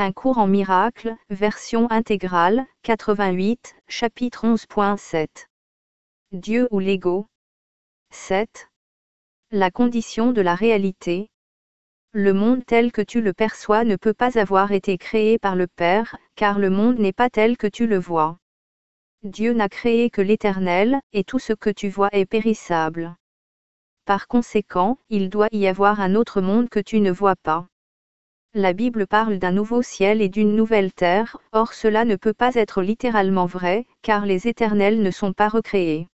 Un cours en miracles, version intégrale, 88, chapitre 11.7. Dieu ou l'ego. 7. La condition de la réalité. Le monde tel que tu le perçois ne peut pas avoir été créé par le Père, car le monde n'est pas tel que tu le vois. Dieu n'a créé que l'éternel, et tout ce que tu vois est périssable. Par conséquent, il doit y avoir un autre monde que tu ne vois pas. La Bible parle d'un nouveau ciel et d'une nouvelle terre, or cela ne peut pas être littéralement vrai, car les éternels ne sont pas recréés.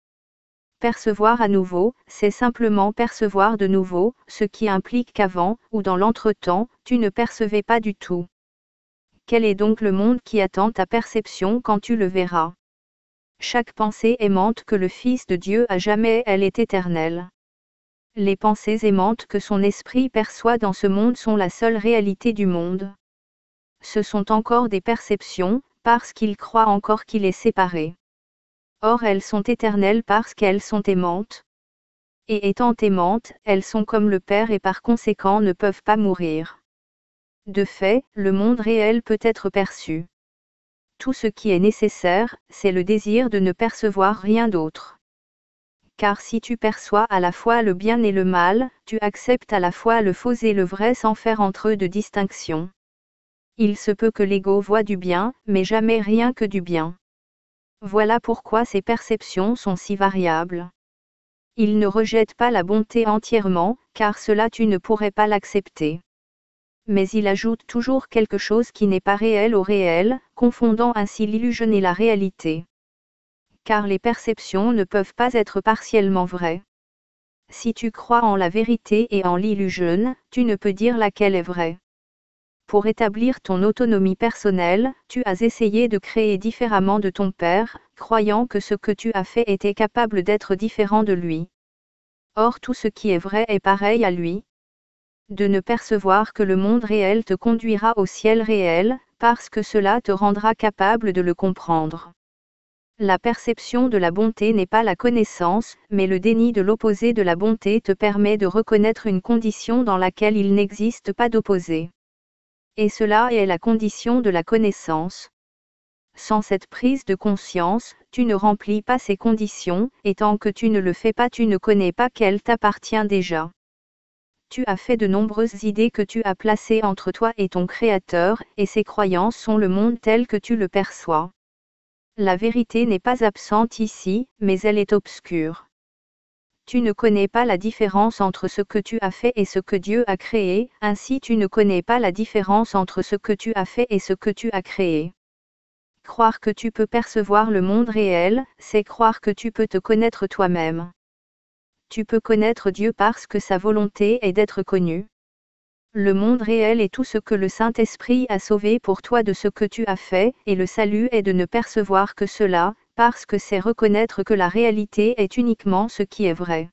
Percevoir à nouveau, c'est simplement percevoir de nouveau, ce qui implique qu'avant, ou dans l'entretemps, tu ne percevais pas du tout. Quel est donc le monde qui attend ta perception quand tu le verras? Chaque pensée aimante que le Fils de Dieu a jamais, elle est éternelle. Les pensées aimantes que son esprit perçoit dans ce monde sont la seule réalité du monde. Ce sont encore des perceptions, parce qu'il croit encore qu'il est séparé. Or elles sont éternelles parce qu'elles sont aimantes. Et étant aimantes, elles sont comme le Père et par conséquent ne peuvent pas mourir. De fait, le monde réel peut être perçu. Tout ce qui est nécessaire, c'est le désir de ne percevoir rien d'autre. Car si tu perçois à la fois le bien et le mal, tu acceptes à la fois le faux et le vrai sans faire entre eux de distinction. Il se peut que l'ego voit du bien, mais jamais rien que du bien. Voilà pourquoi ces perceptions sont si variables. Il ne rejette pas la bonté entièrement, car cela tu ne pourrais pas l'accepter. Mais il ajoute toujours quelque chose qui n'est pas réel au réel, confondant ainsi l'illusion et la réalité. Car les perceptions ne peuvent pas être partiellement vraies. Si tu crois en la vérité et en l'illusion, tu ne peux dire laquelle est vraie. Pour établir ton autonomie personnelle, tu as essayé de créer différemment de ton Père, croyant que ce que tu as fait était capable d'être différent de lui. Or tout ce qui est vrai est pareil à lui. De ne percevoir que le monde réel te conduira au ciel réel, parce que cela te rendra capable de le comprendre. La perception de la bonté n'est pas la connaissance, mais le déni de l'opposé de la bonté te permet de reconnaître une condition dans laquelle il n'existe pas d'opposé. Et cela est la condition de la connaissance. Sans cette prise de conscience, tu ne remplis pas ces conditions, et tant que tu ne le fais pas, tu ne connais pas qu'elle t'appartient déjà. Tu as fait de nombreuses idées que tu as placées entre toi et ton Créateur, et ces croyances sont le monde tel que tu le perçois. La vérité n'est pas absente ici, mais elle est obscure. Tu ne connais pas la différence entre ce que tu as fait et ce que Dieu a créé, ainsi tu ne connais pas la différence entre ce que tu as fait et ce que tu as créé. Croire que tu peux percevoir le monde réel, c'est croire que tu peux te connaître toi-même. Tu peux connaître Dieu parce que sa volonté est d'être connu. Le monde réel est tout ce que le Saint-Esprit a sauvé pour toi de ce que tu as fait, et le salut est de ne percevoir que cela, parce que c'est reconnaître que la réalité est uniquement ce qui est vrai.